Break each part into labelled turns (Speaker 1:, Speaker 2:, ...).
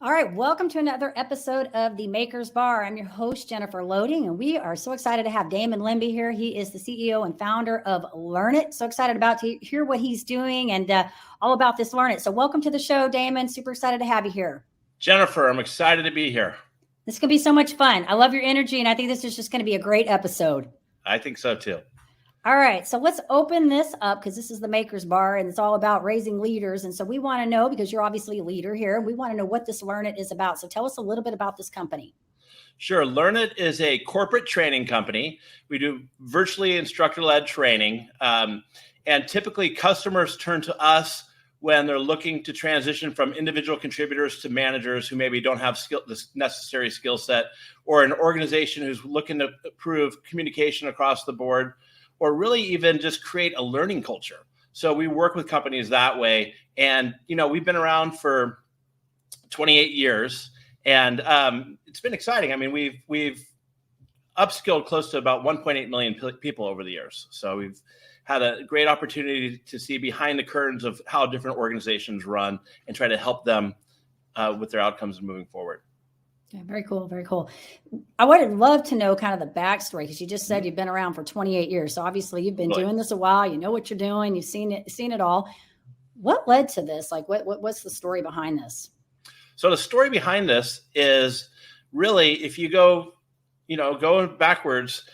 Speaker 1: All right, welcome to another episode of The Maker's Bar. I'm your host, Jennifer Loading, and we are so excited to have Damon Lembi here. He is the CEO and founder of Learnit. So excited about to hear what he's doing and all about this Learnit. So welcome to the show, Damon. Super excited to have you here.
Speaker 2: Jennifer, I'm excited to be here.
Speaker 1: This is going to be so much fun. I love your energy, and I think this is just going to be a great episode.
Speaker 2: I think so, too.
Speaker 1: All right, so let's open this up because this is the Maker's Bar and it's all about raising leaders. And so we want to know, because you're obviously a leader here, we want to know what this Learnit is about. So tell us a little bit about this company.
Speaker 2: Sure. Learnit is a corporate training company. We do virtually instructor-led training. And typically customers turn to us when they're looking to transition from individual contributors to managers who maybe don't have the necessary skill set, or an organization who's looking to improve communication across the board, or really even just create a learning culture. So we work with companies that way. And, you know, we've been around for 28 years and it's been exciting. I mean, we've upskilled close to about 1.8 million people over the years. So we've had a great opportunity to see behind the curtains of how different organizations run and try to help them with their outcomes moving forward.
Speaker 1: Yeah, very cool. Very cool. I would love to know kind of the backstory, because you just said you've been around for 28 years. So obviously you've been doing this a while. You know what you're doing. You've seen it all. What led to this? Like, what's the story behind this?
Speaker 2: So the story behind this is really, if you go, going backwards,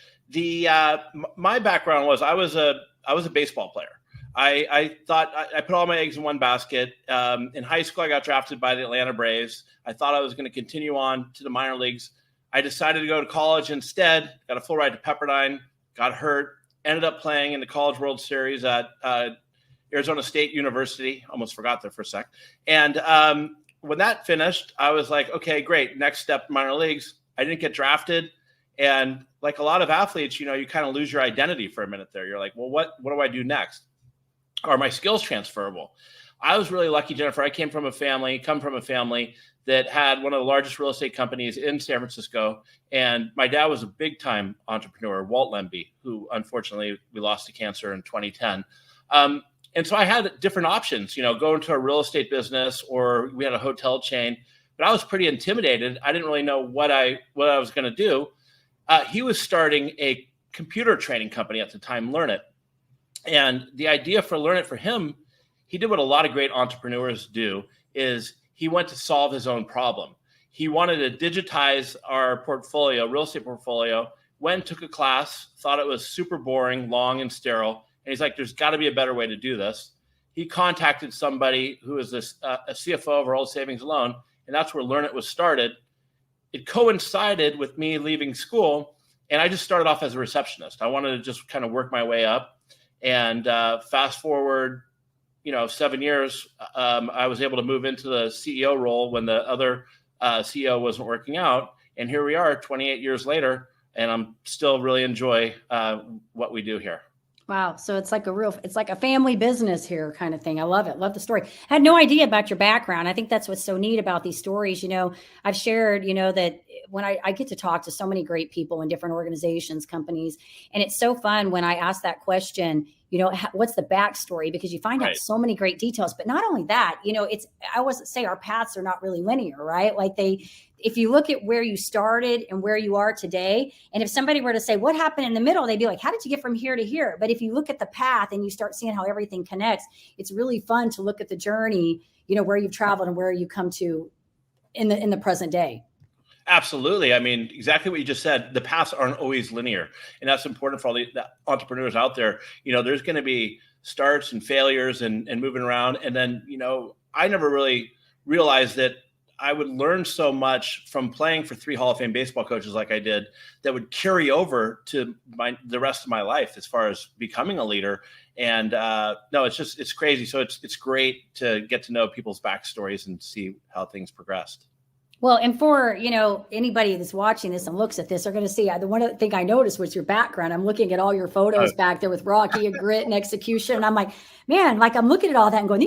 Speaker 2: my background was I was a baseball player. I thought I put all my eggs in one basket. In high school, I got drafted by the Atlanta Braves. I thought I was going to continue on to the minor leagues. I decided to go to college instead, got a full ride to Pepperdine, got hurt, ended up playing in the College World Series at Arizona State University. Almost forgot there for a sec. And when that finished, I was like, okay, great. Next step, minor leagues. I didn't get drafted. And like a lot of athletes, you kind of lose your identity for a minute there. You're like, well, what do I do next? Are my skills transferable? I was really lucky, Jennifer. I come from a family that had one of the largest real estate companies in San Francisco. And my dad was a big time entrepreneur, Walt Lembi, who unfortunately we lost to cancer in 2010. And so I had different options, go into a real estate business, or we had a hotel chain, but I was pretty intimidated. I didn't really know what I was going to do. He was starting a computer training company at the time, Learnit. And the idea for Learnit for him, he did what a lot of great entrepreneurs do, is he went to solve his own problem. He wanted to digitize our portfolio, real estate portfolio, went, took a class, thought it was super boring, long and sterile. And he's like, there's got to be a better way to do this. He contacted somebody who is a CFO of our old savings loan, and that's where Learnit was started. It coincided with me leaving school, and I just started off as a receptionist. I wanted to just kind of work my way up. And fast forward, 7 years, I was able to move into the CEO role when the other CEO wasn't working out. And here we are 28 years later, and I'm still really enjoy what we do here.
Speaker 1: Wow. So it's like a family business here kind of thing. I love it. Love the story. I had no idea about your background. I think that's what's so neat about these stories. I've shared, that when I get to talk to so many great people in different organizations, companies, and it's so fun when I ask that question, what's the backstory? Because you find out so many great details, but not only that, I always say our paths are not really linear, right? Like if you look at where you started and where you are today, and if somebody were to say, what happened in the middle? They'd be like, how did you get from here to here? But if you look at the path and you start seeing how everything connects, it's really fun to look at the journey, where you've traveled and where you come to in the present day.
Speaker 2: Absolutely. I mean, exactly what you just said. The paths aren't always linear. And that's important for all the entrepreneurs out there. There's going to be starts and failures and moving around. And then, I never really realized that I would learn so much from playing for 3 Hall of Fame baseball coaches like I did that would carry over to the rest of my life as far as becoming a leader. And no, it's crazy. So it's great to get to know people's backstories and see how things progressed.
Speaker 1: Well, and for, anybody that's watching this and looks at this, are going to see the one thing I noticed was your background. I'm looking at all your photos back there with Rocky and grit and execution. And I'm like, man, like I'm looking at all that and going,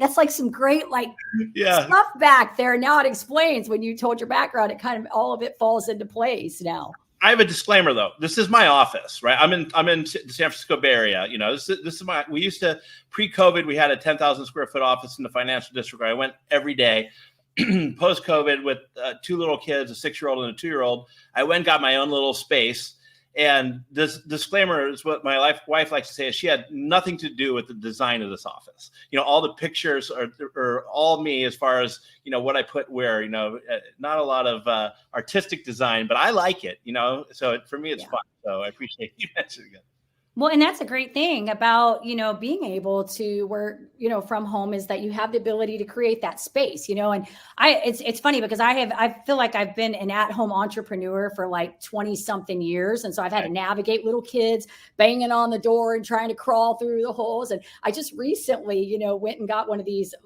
Speaker 1: that's like some great, like stuff back there. Now it explains when you told your background, it kind of, all of it falls into place now.
Speaker 2: I have a disclaimer though. This is my office, right? I'm in the San Francisco Bay Area. This is we used to, pre-COVID, we had a 10,000 square foot office in the financial district where I went every day. Post-COVID, with 2 little kids, a 6-year-old and a 2-year-old, I went and got my own little space. And this disclaimer is what my wife likes to say, is she had nothing to do with the design of this office. All the pictures are all me, as far as, what I put where, not a lot of artistic design, but I like it, so for me, it's fun. So I appreciate you mentioning it.
Speaker 1: Well, and that's a great thing about, being able to work, from home, is that you have the ability to create that space, and it's funny because I feel like I've been an at-home entrepreneur for like 20 something years. And so I've had to navigate little kids banging on the door and trying to crawl through the holes. And I just recently, went and got one of these,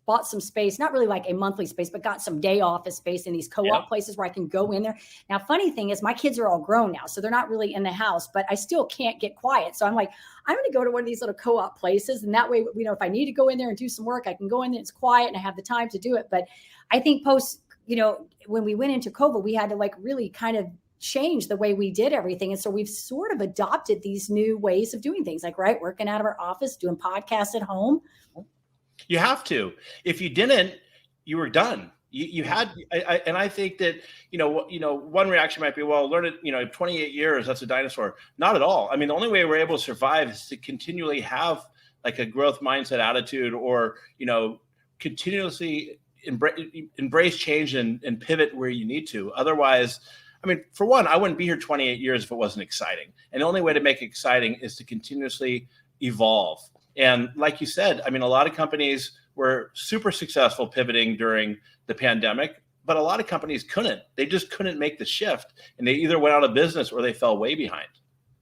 Speaker 1: bought some space, not really like a monthly space, but got some day office space in these co-op places where I can go in there. Now, funny thing is my kids are all grown now, so they're not really in the house, but I still can't get quiet. So I'm like, I'm going to go to one of these little co-op places. And that way, if I need to go in there and do some work, I can go in there, it's quiet and I have the time to do it. But I think when we went into COVID, we had to like really kind of change the way we did everything. And so we've sort of adopted these new ways of doing things, like, working out of our office, doing podcasts at home.
Speaker 2: You have to. If you didn't, you were done. You had, and I think that, one reaction might be, well, Learnit, 28 years, that's a dinosaur. Not at all. I mean, the only way we're able to survive is to continually have like a growth mindset attitude, or, continuously embrace change and pivot where you need to. Otherwise, I mean, for one, I wouldn't be here 28 years if it wasn't exciting. And the only way to make it exciting is to continuously evolve. And like you said, I mean, a lot of companies were super successful pivoting during the pandemic, but a lot of companies couldn't. They just couldn't make the shift, and they either went out of business or they fell way behind.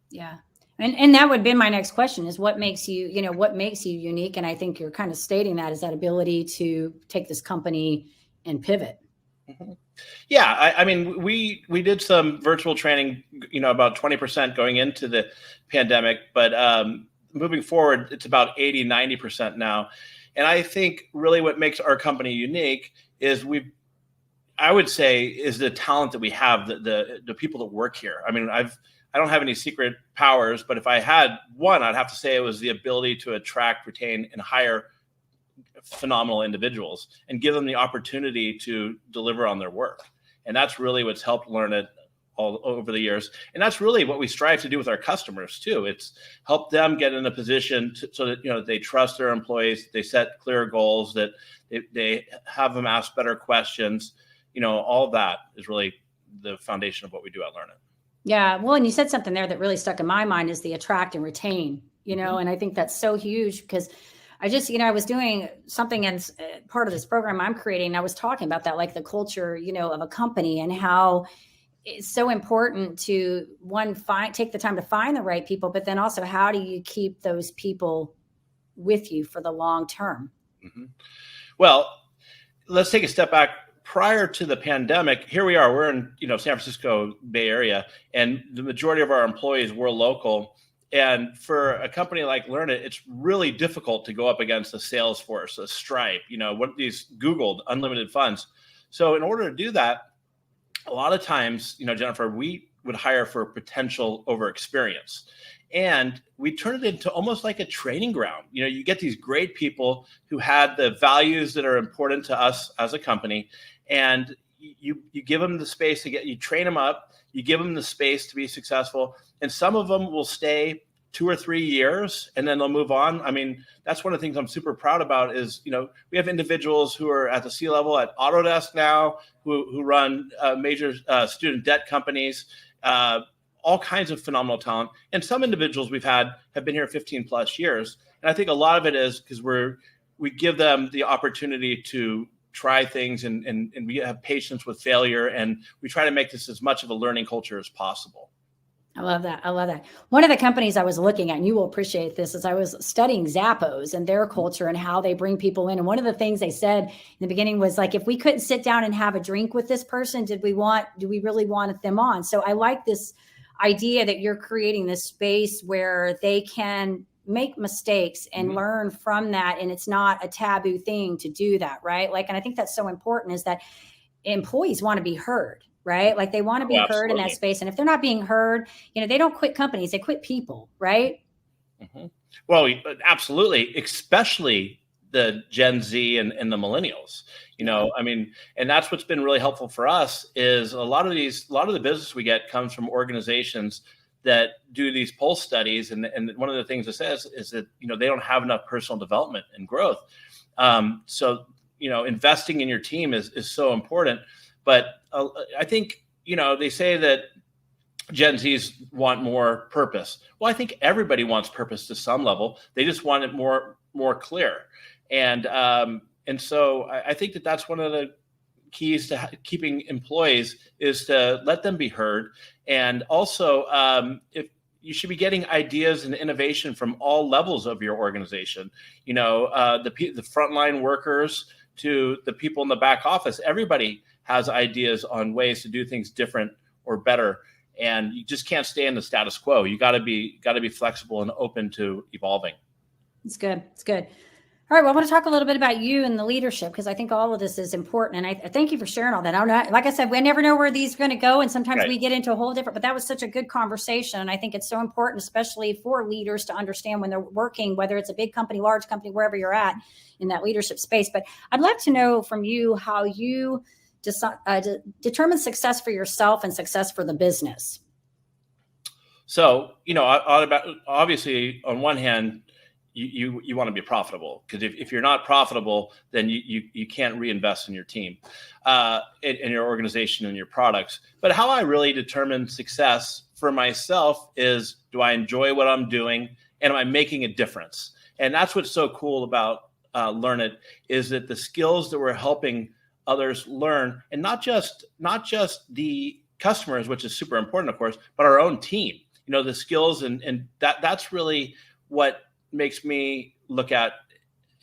Speaker 1: Yeah. And that would be my next question, is what makes you, what makes you unique? And I think you're kind of stating that, is that ability to take this company and pivot.
Speaker 2: Mm-hmm. Yeah. I mean, we did some virtual training, about 20% going into the pandemic, but, moving forward, it's about 80, 90% now. And I think really what makes our company unique is I would say, is the talent that we have, the people that work here. I mean, I don't have any secret powers, but if I had one, I'd have to say it was the ability to attract, retain, and hire phenomenal individuals and give them the opportunity to deliver on their work. And that's really what's helped Learnit all over the years. And that's really what we strive to do with our customers too. It's help them get in a position so that, they trust their employees, they set clear goals, that they have them ask better questions. All of that is really the foundation of what we do at Learnit. Yeah.
Speaker 1: Well, and you said something there that really stuck in my mind, is the attract and retain, and I think that's so huge, because I just, I was doing something in part of this program I'm creating. I was talking about that, like the culture, of a company, and how it's so important to take the time to find the right people, but then also, how do you keep those people with you for the long term?
Speaker 2: Mm-hmm. Well, let's take a step back. Prior to the pandemic, here we are, we're in, San Francisco Bay Area, and the majority of our employees were local. And for a company like Learnit, it's really difficult to go up against a Salesforce, a Stripe, what these Googled unlimited funds. So in order to do that, a lot of times, Jennifer, we would hire for potential over experience. And we turn it into almost like a training ground. You get these great people who had the values that are important to us as a company, and you give them the space to you train them up, you give them the space to be successful. And some of them will stay 2 or 3 years and then they'll move on. I mean, that's one of the things I'm super proud about is, we have individuals who are at the C-level at Autodesk now, who run major student debt companies, all kinds of phenomenal talent. And some individuals we've had have been here 15 plus years. And I think a lot of it is because we give them the opportunity to try things, and we have patience with failure, and we try to make this as much of a learning culture as possible.
Speaker 1: I love that. I love that. One of the companies I was looking at, and you will appreciate this, is I was studying Zappos and their culture and how they bring people in. And one of the things they said in the beginning was like, if we couldn't sit down and have a drink with this person, do we really want them on? So I like this idea that you're creating this space where they can make mistakes and learn from that. And it's not a taboo thing to do that, right? Like, and I think that's so important, is that employees want to be heard, right? Like they want to be heard in that space. And if they're not being heard, they don't quit companies, they quit people, right?
Speaker 2: Well, absolutely, especially the Gen Z and the millennials. I mean, and that's what's been really helpful for us is a lot of the business we get comes from organizations that do these pulse studies. And one of the things it says is that, they don't have enough personal development and growth. So, investing in your team is so important. But I think, they say that Gen Zs want more purpose. Well, I think everybody wants purpose to some level. They just want it more clear. And so I think that that's one of the keys to keeping employees is to let them be heard. And also, if you should be getting ideas and innovation from all levels of your organization, the frontline workers to the people in the back office, everybody has ideas on ways to do things different or better. And you just can't stay in the status quo. You got to be flexible and open to evolving.
Speaker 1: It's good. It's good. All right. Well, I want to talk a little bit about you and the leadership, because I think all of this is important. And I thank you for sharing all that. Like I said, we never know where these are going to go. And sometimes we get into a whole different, but that was such a good conversation. And I think it's so important, especially for leaders, to understand when they're working, whether it's a big company, large company, wherever you're at in that leadership space. But I'd love to know from you how you determine success for yourself and success for the business.
Speaker 2: So, obviously on one hand, you want to be profitable, because if you're not profitable, then you can't reinvest in your team, in your organization and your products. But how I really determine success for myself is, do I enjoy what I'm doing, and am I making a difference? And that's what's so cool about Learnit, is that the skills that we're helping others learn, and not just the customers, which is super important, of course, but our own team. The skills and that's really what makes me look at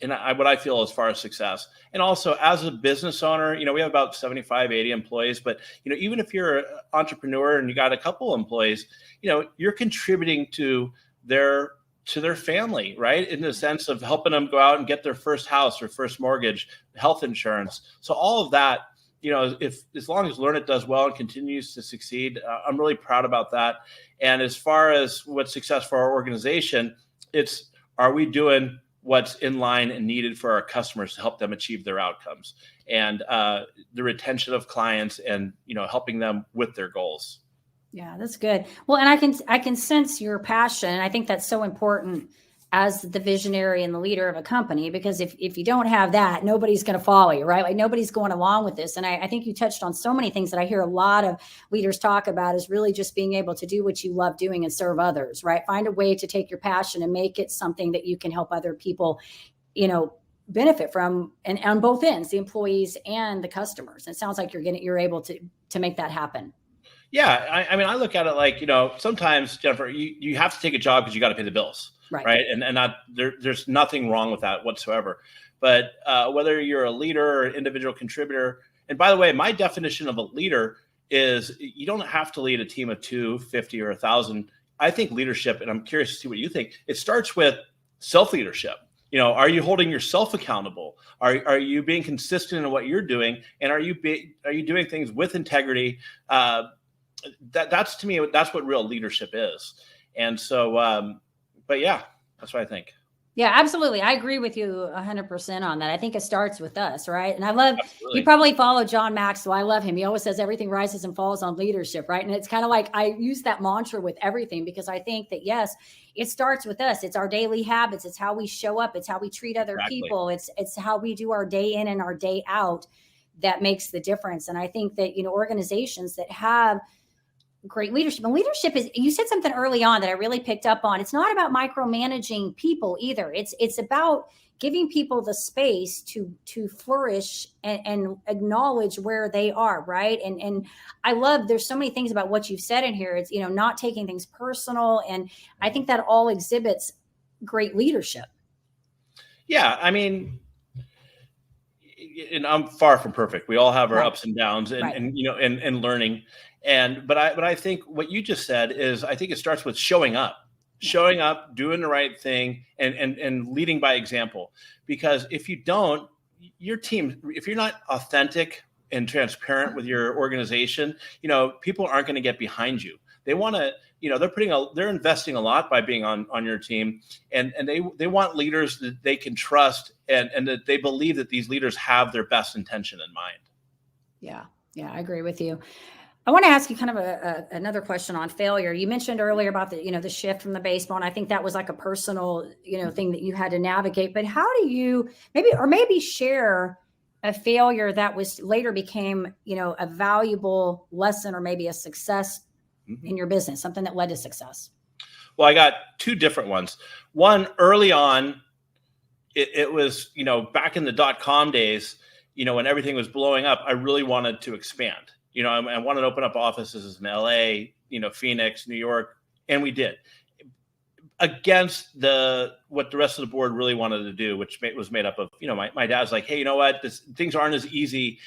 Speaker 2: what I feel as far as success. And also as a business owner, we have about 75, 80 employees, but even if you're an entrepreneur and you got a couple employees, you're contributing to their family, right? In the sense of helping them go out and get their first house or first mortgage, health insurance. So all of that, as long as Learnit does well and continues to succeed, I'm really proud about that. And as far as what's success for our organization, it's, are we doing what's in line and needed for our customers to help them achieve their outcomes, and the retention of clients, and helping them with their goals.
Speaker 1: Yeah, that's good. Well, and I can sense your passion. And I think that's so important as the visionary and the leader of a company, because if you don't have that, nobody's going to follow you, right? Like nobody's going along with this. And I think you touched on so many things that I hear a lot of leaders talk about, is really just being able to do what you love doing and serve others, right? Find a way to take your passion and make it something that you can help other people, benefit from, and on both ends, the employees and the customers. It sounds like you're able to make that happen.
Speaker 2: Yeah. I mean, I look at it like, sometimes, Jennifer, you have to take a job because you got to pay the bills. Right. And there's nothing wrong with that whatsoever. But whether you're a leader or an individual contributor, and by the way, my definition of a leader is you don't have to lead a team of 250 or 1,000. I think leadership, and I'm curious to see what you think, it starts with self-leadership. Are you holding yourself accountable? Are you being consistent in what you're doing? And are you doing things with integrity? That's to me, that's what real leadership is. And so, but yeah, that's what I think.
Speaker 1: Yeah, absolutely. I agree with you 100% on that. I think it starts with us, right? And I love, you probably follow John Maxwell. I love him. He always says everything rises and falls on leadership, right? And it's kind of like, I use that mantra with everything, because I think that, yes, it starts with us. It's our daily habits. It's how we show up. It's how we treat other people. It's how we do our day in and our day out that makes the difference. And I think that, organizations that have great leadership. And leadership is, you said something early on that I really picked up on. It's not about micromanaging people either. It's about giving people the space to flourish and acknowledge where they are, right? And I love, there's so many things about what you've said in here. It's, not taking things personal. And I think that all exhibits great leadership.
Speaker 2: Yeah, I mean, and I'm far from perfect. We all have our ups and downs, and learning. But I think what you just said is, I think it starts with showing up, doing the right thing, and leading by example. Because if you don't, your team, if you're not authentic and transparent with your organization, people aren't going to get behind you. They want to, they're investing a lot by being on your team, and they want leaders that they can trust, and that they believe that these leaders have their best intention in mind.
Speaker 1: Yeah, I agree with you. I want to ask you kind of another question on failure. You mentioned earlier about the shift from the baseball, and I think that was like a personal, thing that you had to navigate. But how do you maybe share a failure that was later became, a valuable lesson or maybe a success in your business, something that led to success?
Speaker 2: Well, I got two different ones. One, early on, it was, back in the .com days, when everything was blowing up, I really wanted to expand. I wanted to open up offices in LA, Phoenix, New York, and we did, against what the rest of the board really wanted to do, which was made up of, my dad's like, hey, you know what, things aren't as easy.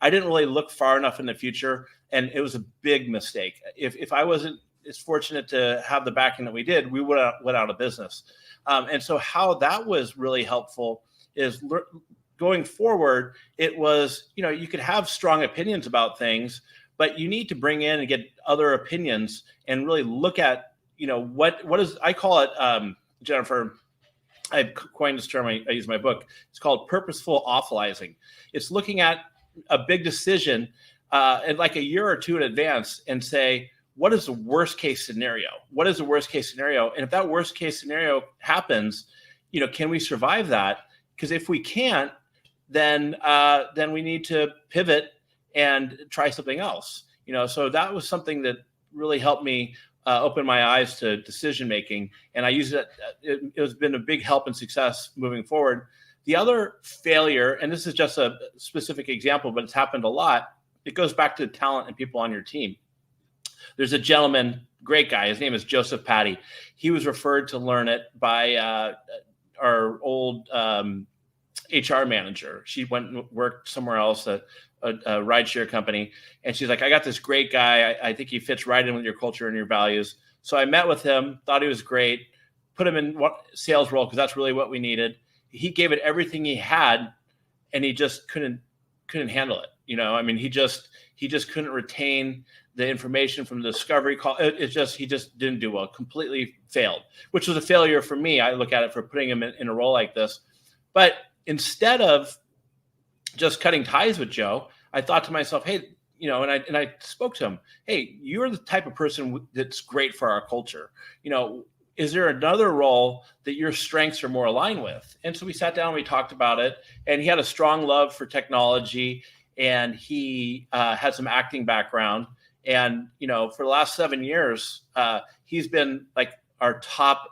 Speaker 2: I didn't really look far enough in the future, and it was a big mistake. If I wasn't as fortunate to have the backing that we did, we would have went out of business. And so how that was really helpful is going forward, it was, you could have strong opinions about things, but you need to bring in and get other opinions and really look at, what is, I call it, Jennifer, I coined this term, I use my book. It's called purposeful awfulizing. It's looking at a big decision in like a year or two in advance and say, what is the worst case scenario? What is the worst case scenario? And if that worst case scenario happens, can we survive that? Because if we can't, then we need to pivot and try something else. So that was something that really helped me open my eyes to decision making, and I use it. It has been a big help and success moving forward. The other failure, and this is just a specific example, but it's happened a lot. It goes back to talent and people on your team. There's a gentleman, great guy. His name is Joseph Patty. He was referred to Learnit by our old HR manager. She went and worked somewhere else, a rideshare company. And she's like, I got this great guy. I think he fits right in with your culture and your values. So I met with him, thought he was great, put him in sales role because that's really what we needed. He gave it everything he had, and he just couldn't handle it. He just couldn't retain the information from the discovery call. He just didn't do well, completely failed, which was a failure for me. I look at it for putting him in a role like this. But instead of just cutting ties with Joe, I thought to myself, hey, and I spoke to him, hey, you're the type of person that's great for our culture. Is there another role that your strengths are more aligned with? And so we sat down, we talked about it, and he had a strong love for technology, and he had some acting background. And, for the last 7 years, he's been like our top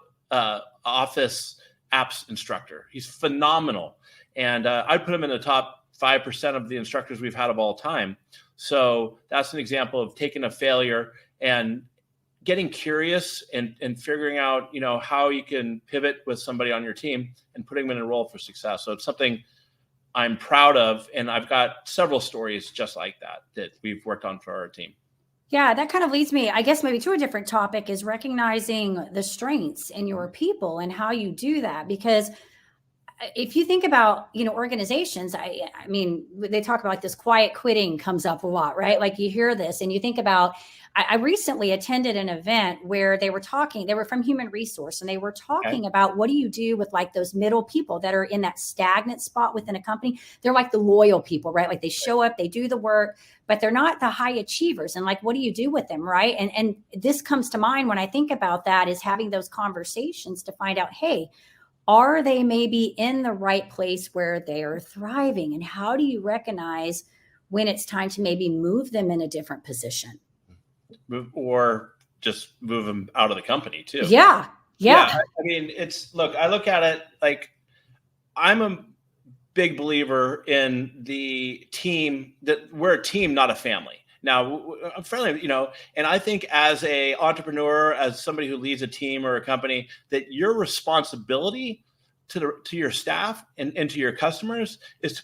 Speaker 2: office apps instructor. He's phenomenal. And I'd put him in the top 5% of the instructors we've had of all time. So that's an example of taking a failure and getting curious and figuring out, how you can pivot with somebody on your team and putting them in a role for success. So it's something I'm proud of. And I've got several stories just like that we've worked on for our team.
Speaker 1: Yeah, that kind of leads me, I guess, maybe to a different topic, is recognizing the strengths in your people and how you do that. Because if you think about, organizations, I mean, they talk about like this quiet quitting comes up a lot, right? Like you hear this and you think about, I recently attended an event where they were from human resource, and they were talking about what do you do with like those middle people that are in that stagnant spot within a company. They're like the loyal people, right? Like they show up, they do the work, but they're not the high achievers. And like, what do you do with them, right? And this comes to mind when I think about that, is having those conversations to find out, hey, are they maybe in the right place where they are thriving? And how do you recognize when it's time to maybe move them in a different position?
Speaker 2: or just move them out of the company too.
Speaker 1: Yeah.
Speaker 2: I mean, I look at it like I'm a big believer in the team, that we're a team, not a family. Now, I'm friendly, and I think as a entrepreneur, as somebody who leads a team or a company, that your responsibility to your staff and to your customers is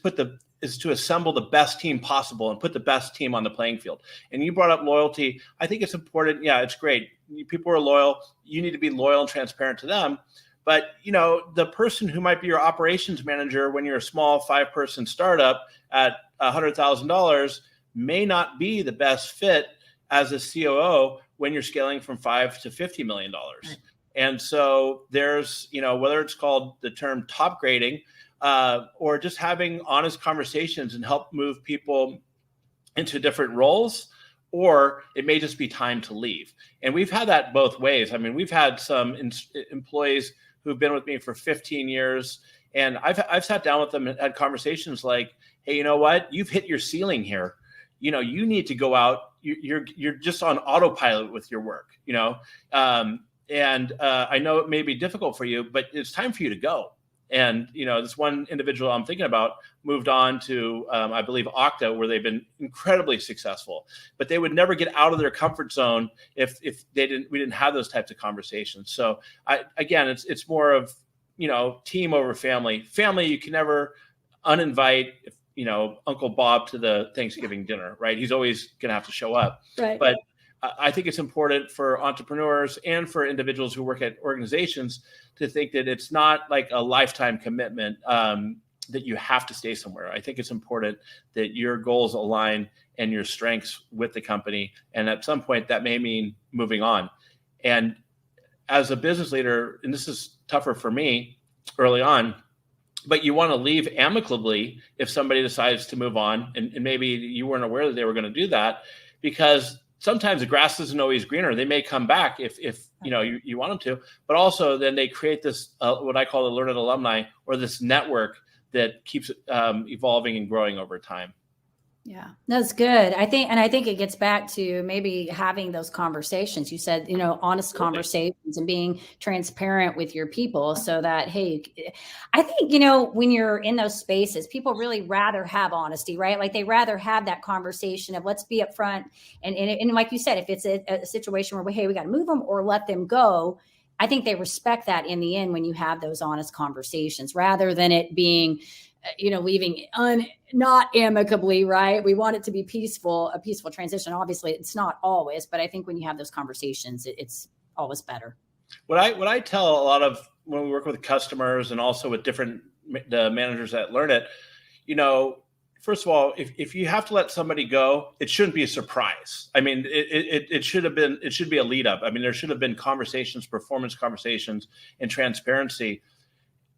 Speaker 2: to assemble the best team possible and put the best team on the playing field. And you brought up loyalty. I think it's important. Yeah, it's great. People are loyal. You need to be loyal and transparent to them. But, the person who might be your operations manager when you're a small 5-person startup at $100,000 may not be the best fit as a COO when you're scaling from $5 to $50 million. Right. And so there's, whether it's called the term top grading or just having honest conversations and help move people into different roles, or it may just be time to leave. And we've had that both ways. I mean, we've had some employees who've been with me for 15 years. And I've sat down with them and had conversations like, hey, you know what? You've hit your ceiling here. You need to go out. You're just on autopilot with your work, and I know it may be difficult for you, but it's time for you to go. And, this one individual I'm thinking about moved on to, I believe, Okta, where they've been incredibly successful, but they would never get out of their comfort zone if we didn't have those types of conversations. So it's more of, team over family. Family, you can never uninvite, Uncle Bob to the Thanksgiving dinner, right? He's always going to have to show up.
Speaker 1: Right.
Speaker 2: But I think it's important for entrepreneurs and for individuals who work at organizations to think that it's not like a lifetime commitment, that you have to stay somewhere. I think it's important that your goals align and your strengths with the company. And at some point that may mean moving on. And as a business leader, and this is tougher for me early on, but you want to leave amicably if somebody decides to move on, and maybe you weren't aware that they were going to do that, because sometimes the grass isn't always greener. They may come back if you want them to, but also then they create this what I call the Learnit alumni, or this network that keeps evolving and growing over time.
Speaker 1: Yeah, that's good. I think it gets back to maybe having those conversations. You said, honest conversations and being transparent with your people so that, hey, I think, when you're in those spaces, people really rather have honesty, right? Like they rather have that conversation of let's be upfront. And like you said, if it's a situation where, hey, we got to move them or let them go, I think they respect that in the end when you have those honest conversations rather than it being, leaving not amicably, right? We want it to be a peaceful transition. Obviously, it's not always, but I think when you have those conversations, it's always better.
Speaker 2: What I tell a lot of when we work with customers and also with different managers that Learnit, first of all, if you have to let somebody go, it shouldn't be a surprise. I mean, it should be a lead up. I mean, there should have been conversations, performance conversations, and transparency.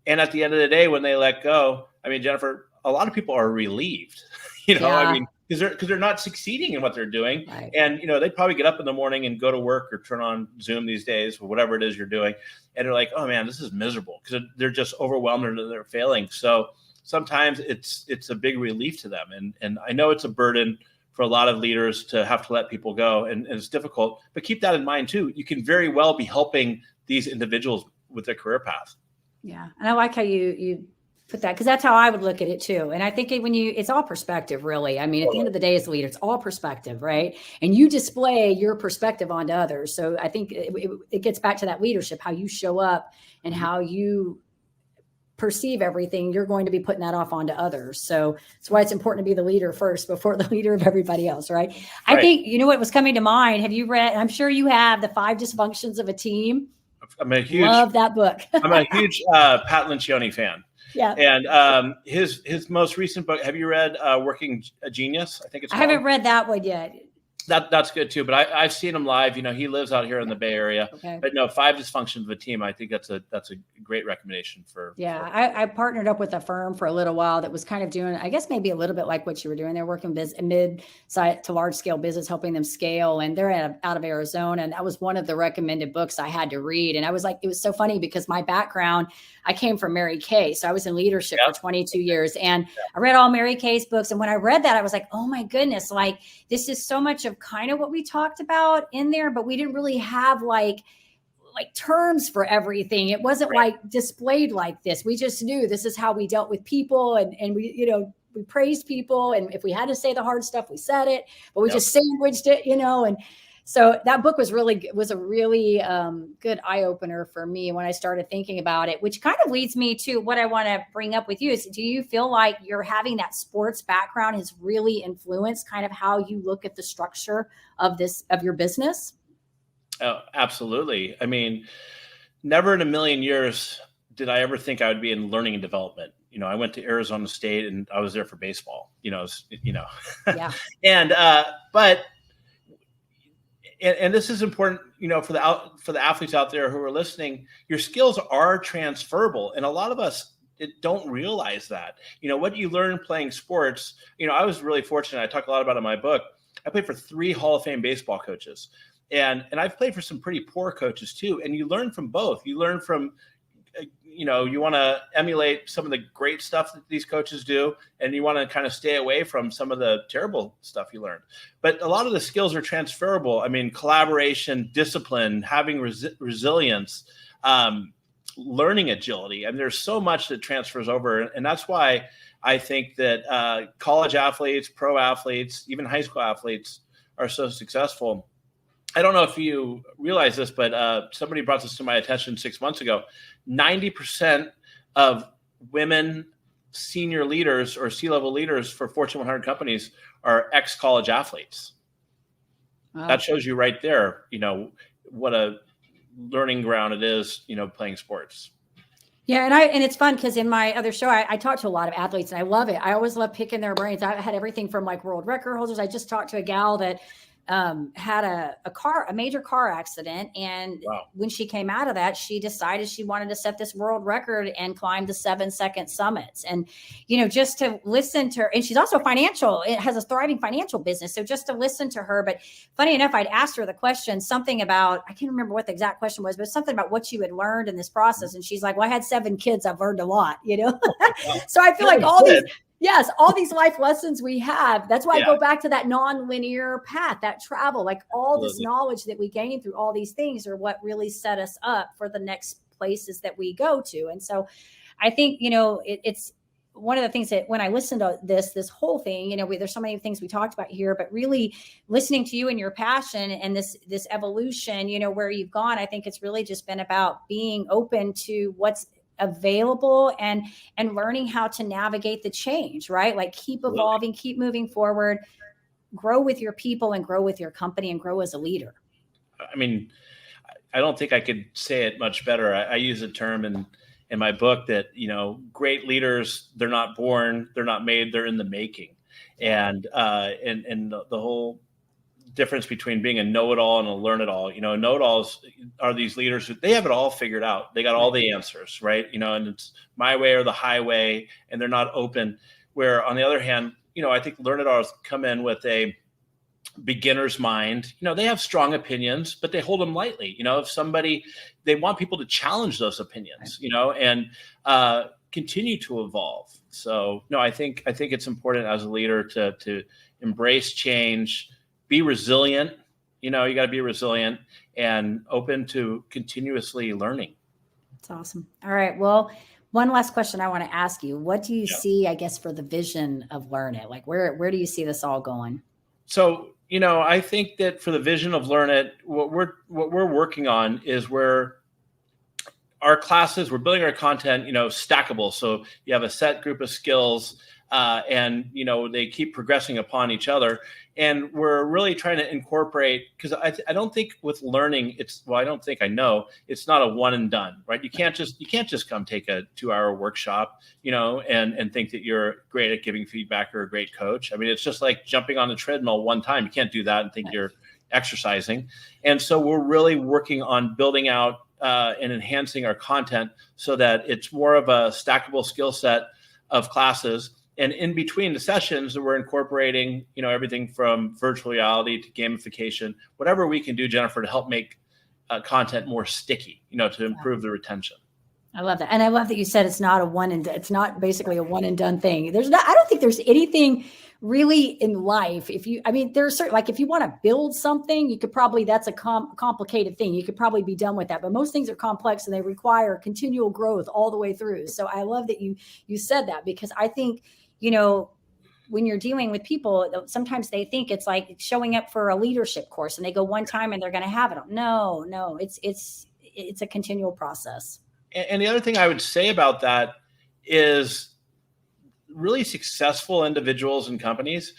Speaker 2: And at the end of the day, when they let go, I mean, Jennifer, a lot of people are relieved, I mean, because they're not succeeding in what they're doing.
Speaker 1: Right.
Speaker 2: And, they probably get up in the morning and go to work or turn on Zoom these days or whatever it is you're doing. And they're like, oh man, this is miserable, because they're just overwhelmed and they're failing. So sometimes it's a big relief to them. And I know it's a burden for a lot of leaders to have to let people go, and it's difficult, but keep that in mind too. You can very well be helping these individuals with their career path.
Speaker 1: Yeah. And I like how you put that, because that's how I would look at it too. And I think it's all perspective, really. I mean, at the end of the day, as a leader, it's all perspective, right? And you display your perspective onto others. So I think it gets back to that leadership, how you show up and how you perceive everything. You're going to be putting that off onto others. So that's why it's important to be the leader first before the leader of everybody else, right? I think, what was coming to mind, have you read, I'm sure you have, The 5 Dysfunctions of a Team. Love that book.
Speaker 2: I'm a huge Pat Lencioni fan.
Speaker 1: Yeah.
Speaker 2: And his most recent book, have you read Working Genius? I think it's called.
Speaker 1: I haven't read that one yet.
Speaker 2: That's good too. But I've seen him live. He lives out here in the Bay Area.
Speaker 1: Okay.
Speaker 2: But no, 5 Dysfunctions of a Team. I think that's a great recommendation for.
Speaker 1: Yeah, I partnered up with a firm for a little while that was kind of doing, I guess, maybe a little bit like what you were doing. They're working mid-size to large scale business, helping them scale. And they're out of Arizona. And that was one of the recommended books I had to read. And I was like, it was so funny because my background, I came from Mary Kay. So I was in leadership for 22 years. And I read all Mary Kay's books. And when I read that, I was like, oh my goodness, like this is so much of of kind of what we talked about in there, but we didn't really have like terms for everything. It wasn't like displayed like this. We just knew this is how we dealt with people, and we, we praised people. And if we had to say the hard stuff, we said it, but we just sandwiched it, and so that book was a really good eye opener for me when I started thinking about it, which kind of leads me to what I want to bring up with you is, do you feel like you're having that sports background has really influenced kind of how you look at the structure of your business?
Speaker 2: Oh, absolutely. I mean, never in a million years did I ever think I would be in learning and development. I went to Arizona State and I was there for baseball, yeah. And this is important, for the athletes out there who are listening, your skills are transferable. And a lot of us don't realize that, what you learn playing sports. I was really fortunate. I talk a lot about it in my book. I played for 3 Hall of Fame baseball coaches. And I've played for some pretty poor coaches too. And you learn from both. You learn from, you want to emulate some of the great stuff that these coaches do, and you want to kind of stay away from some of the terrible stuff you learned. But a lot of the skills are transferable. I mean, collaboration, discipline, having resilience, learning agility. And there's so much that transfers over. And that's why I think that college athletes, pro athletes, even high school athletes are so successful. I don't know if you realize this, but somebody brought this to my attention 6 months ago. 90% of women senior leaders or C-level leaders for Fortune 100 companies are ex-college athletes. Wow. That shows you right there, what a learning ground it is, playing sports.
Speaker 1: Yeah. And it's fun because in my other show, I talk to a lot of athletes and I love it. I always love picking their brains. I had everything from like world record holders. I just talked to a gal that had a major car accident. And wow. When she came out of that, she decided she wanted to set this world record and climb the 7-second summits. And, just to listen to her, and she's also has a thriving financial business. So just to listen to her, but funny enough, I'd asked her the question, something about, I can't remember what the exact question was, but something about what you had learned in this process. And she's like, well, I had 7 kids. I've learned a lot, So I feel like all these life lessons we have. That's why I go back to that non-linear path, that travel, like all this knowledge that we gain through all these things are what really set us up for the next places that we go to. And so I think, it's one of the things that when I listen to this whole thing, there's so many things we talked about here, but really listening to you and your passion and this evolution, where you've gone, I think it's really just been about being open to what's available and learning how to navigate the change, right? Like keep evolving, keep moving forward, grow with your people and grow with your company and grow as a leader.
Speaker 2: I mean, I don't think I could say it much better. I use a term in my book that, great leaders, they're not born, they're not made, they're in the making. And the whole difference between being a know-it-all and a learn-it-all. Know-it-alls are these leaders who they have it all figured out. They got all the answers, right? And it's my way or the highway, and they're not open. Where on the other hand, I think learn-it-alls come in with a beginner's mind. They have strong opinions, but they hold them lightly. If somebody, they want people to challenge those opinions, and continue to evolve. So no, I think it's important as a leader to embrace change, be resilient. You got to be resilient and open to continuously learning.
Speaker 1: That's awesome. All right. Well, one last question I want to ask you. What do you see, I guess, for the vision of Learnit? Like where do you see this all going?
Speaker 2: So, I think that for the vision of Learnit, what we're working on is where our classes, we're building our content, stackable. So you have a set group of skills and, they keep progressing upon each other. And we're really trying to incorporate, because I don't think with learning, I know it's not a one and done, right? You can't just come take a 2-hour workshop, and think that you're great at giving feedback or a great coach. I mean, it's just like jumping on the treadmill one time. You can't do that and think you're exercising. And so we're really working on building out and enhancing our content so that it's more of a stackable skill set of classes. And in between the sessions, we're incorporating, everything from virtual reality to gamification, whatever we can do, Jennifer, to help make content more sticky, to improve the retention.
Speaker 1: I love that. And I love that you said it's not basically a one and done thing. I don't think there's anything really in life, there's certain, like if you want to build something, you could probably, that's a complicated thing. You could probably be done with that, but most things are complex and they require continual growth all the way through. So I love that you said that, because I think, when you're dealing with people, sometimes they think it's like showing up for a leadership course and they go one time and they're going to have it. No, it's a continual process.
Speaker 2: And the other thing I would say about that is really successful individuals and companies,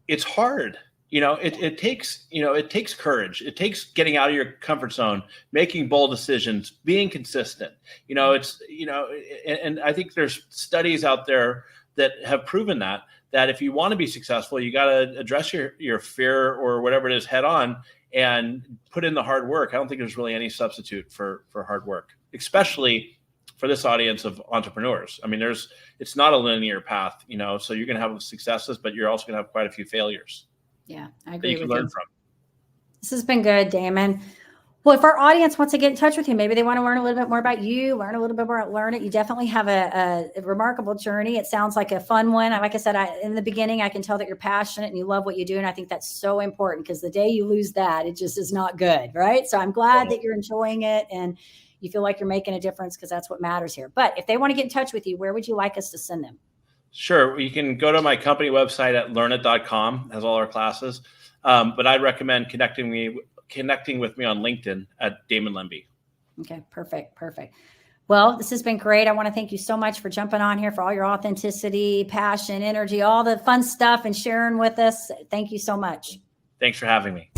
Speaker 2: it's hard. It takes courage. It takes getting out of your comfort zone, making bold decisions, being consistent. And I think there's studies out there that have proven that if you want to be successful, you got to address your fear or whatever it is head on and put in the hard work. I don't think there's really any substitute for hard work, especially for this audience of entrepreneurs. I mean, it's not a linear path, so you're going to have successes, but you're also going to have quite a few failures.
Speaker 1: Yeah, I agree.
Speaker 2: That you can learn from.
Speaker 1: This has been good, Damon. Well, if our audience wants to get in touch with you, maybe they want to learn a little bit more about you, learn a little bit more about Learnit. You definitely have a remarkable journey. It sounds like a fun one. Like I said, in the beginning, I can tell that you're passionate and you love what you do. And I think that's so important, because the day you lose that, it just is not good, right? So I'm glad that you're enjoying it and you feel like you're making a difference, because that's what matters here. But if they want to get in touch with you, where would you like us to send them?
Speaker 2: Sure. You can go to my company website at learnit.com. It has all our classes. But I'd recommend connecting with me on LinkedIn at Damon Lembi.
Speaker 1: Okay, perfect. Well, this has been great. I want to thank you so much for jumping on here, for all your authenticity, passion, energy, all the fun stuff, and sharing with us. Thank you so much.
Speaker 2: Thanks for having me.